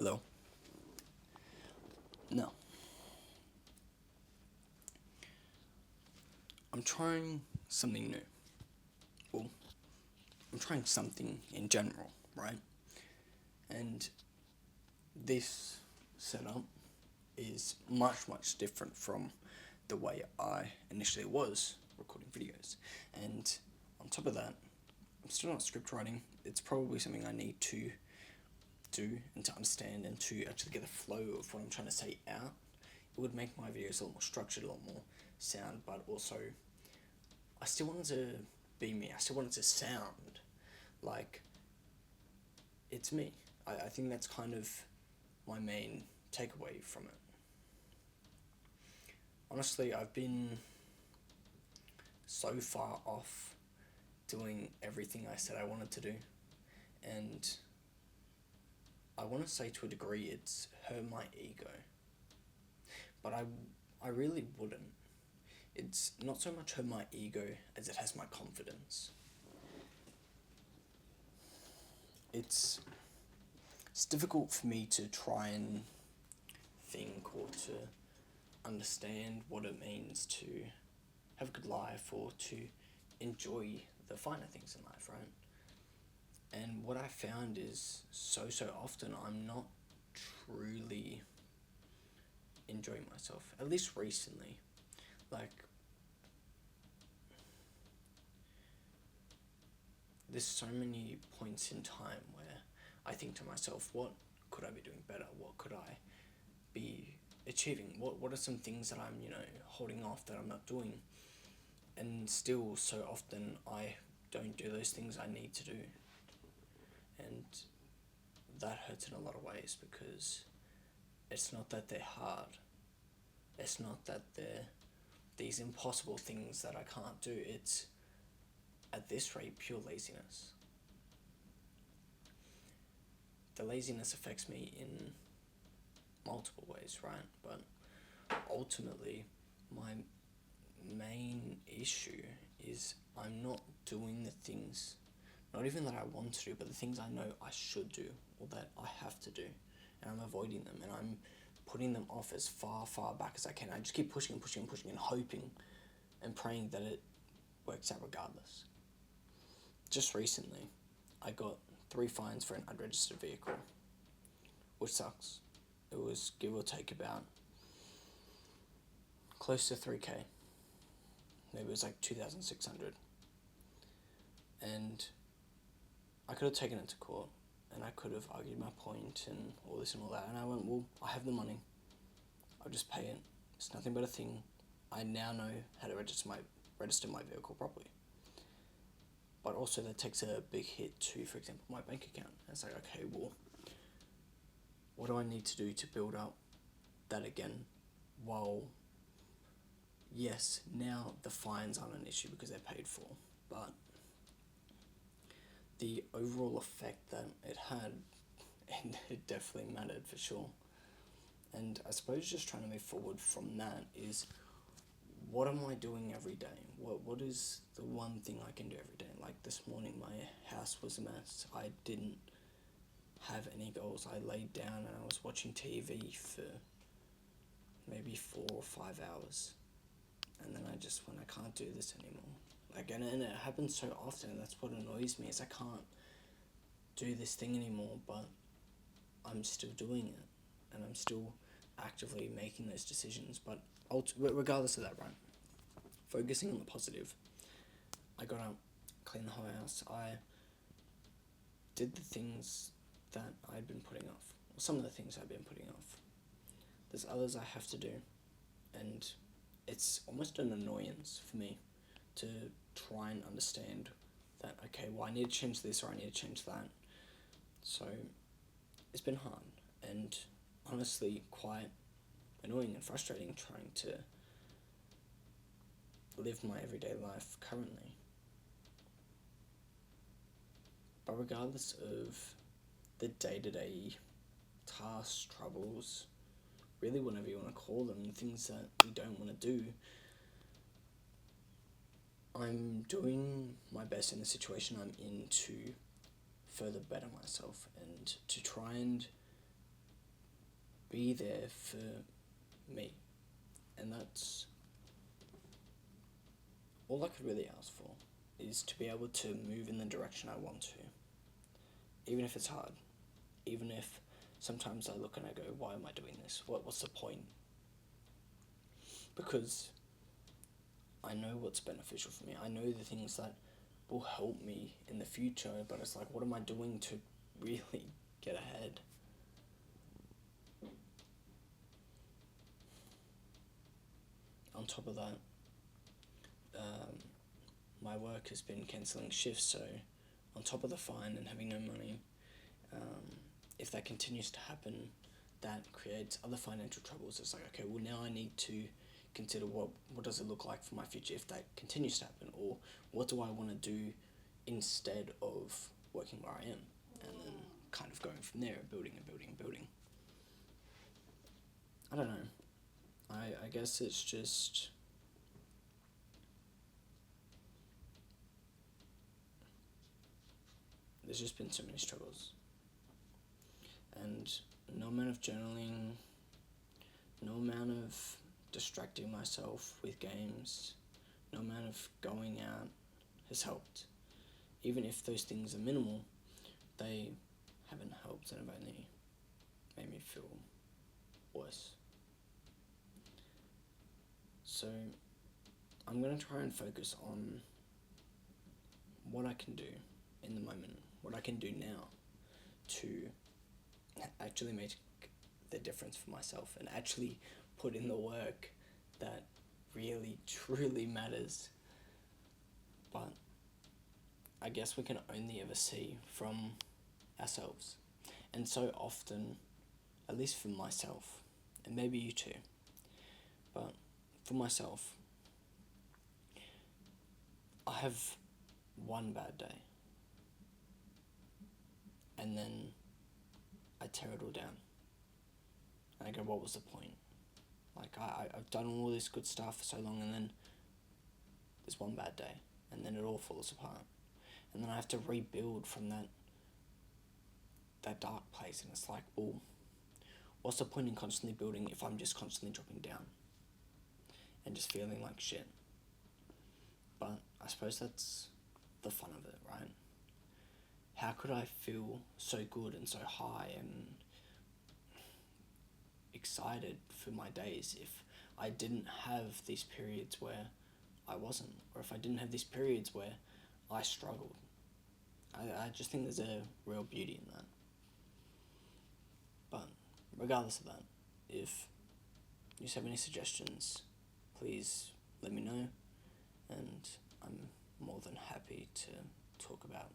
Hello. No. I'm trying something new. Well, I'm trying something in general, right? And this setup is much, much different from the way I initially was recording videos. And on top of that, I'm still not script writing. It's probably something I need to do and to understand and to actually get the flow of what I'm trying to say out. It would make my videos a lot more structured, a lot more sound, but also I still wanted to be me. I still wanted to sound like it's me. I think that's kind of my main takeaway from it. Honestly, I've been so far off doing everything I said I wanted to do, and I want to say to a degree it's hurt my ego, but I really wouldn't. It's not so much hurt my ego as it has my confidence. It's difficult for me to try and think or to understand what it means to have a good life or to enjoy the finer things in life, right? And what I found is so often I'm not truly enjoying myself, at least recently. Like, there's so many points in time where I think to myself, what could I be doing better? What could I be achieving? What are some things that I'm, holding off that I'm not doing? And still, so often, I don't do those things I need to do. And that hurts in a lot of ways because it's not that they're hard. It's not that they're these impossible things that I can't do. It's, at this rate, pure laziness. The laziness affects me in multiple ways, right? But ultimately, my main issue is I'm not doing the things, not even that I want to do, but the things I know I should do or that I have to do, and I'm avoiding them and I'm putting them off as far back as I can. I just keep pushing and hoping and praying that it works out regardless. Just recently, I got 3 fines for an unregistered vehicle, which sucks. It was give or take about close to 3K. Maybe it was like 2,600. And I could have taken it to court and I could have argued my point and all this and all that. And I went, well, I have the money. I'll just pay it. It's nothing but a thing. I now know how to register my vehicle properly. But also that takes a big hit to, for example, my bank account. And it's like, okay, well, what do I need to do to build up that again? While, yes, now the fines aren't an issue because they're paid for, but the overall effect that it had, it definitely mattered for sure. And I suppose just trying to move forward from that is, what am I doing every day? What is the one thing I can do every day? Like this morning, my house was a mess. I didn't have any goals. I laid down and I was watching TV for maybe 4 or 5 hours. And then I just went, I can't do this anymore. Like, and it happens so often, and that's what annoys me, is I can't do this thing anymore, but I'm still doing it. And I'm still actively making those decisions. But regardless of that, right? Focusing on the positive. I got up, cleaned the whole house. I did the things that I'd been putting off. Or some of the things I've been putting off. There's others I have to do. And it's almost an annoyance for me to try and understand that, okay, well, I need to change this or I need to change that. So it's been hard and honestly quite annoying and frustrating trying to live my everyday life currently. But regardless of the day-to-day tasks, troubles, really whatever you want to call them, things that you don't want to do, I'm doing my best in the situation I'm in to further better myself and to try and be there for me. And that's all I could really ask for, is to be able to move in the direction I want to. Even if it's hard. Even if sometimes I look and I go, why am I doing this? What's the point? Because I know what's beneficial for me. I know the things that will help me in the future, but it's like, what am I doing to really get ahead? On top of that, my work has been cancelling shifts, so on top of the fine and having no money, if that continues to happen, that creates other financial troubles. It's like, okay, well, now I need to consider what does it look like for my future if that continues to happen, or what do I want to do instead of working where I am, and then kind of going from there, building and building and building. I don't know. I guess it's just, there's just been so many struggles. And no amount of journaling, no amount of distracting myself with games, no amount of going out has helped. Even if those things are minimal, they haven't helped and have only made me feel worse. So I'm going to try and focus on what I can do in the moment, what I can do now to actually make the difference for myself and actually put in the work that really, truly matters. But I guess we can only ever see from ourselves. And so often, at least for myself, and maybe you too, but for myself, I have one bad day, and then I tear it all down. And I go, what was the point? Like, I've done all this good stuff for so long, and then there's one bad day, and then it all falls apart. And then I have to rebuild from that dark place, and it's like, well, what's the point in constantly building if I'm just constantly dropping down and just feeling like shit? But I suppose that's the fun of it, right? How could I feel so good and so high and excited for my days if I didn't have these periods where I wasn't, or if I didn't have these periods where I struggled? I just think there's a real beauty in that. But regardless of that, if you have any suggestions, please let me know, and I'm more than happy to talk about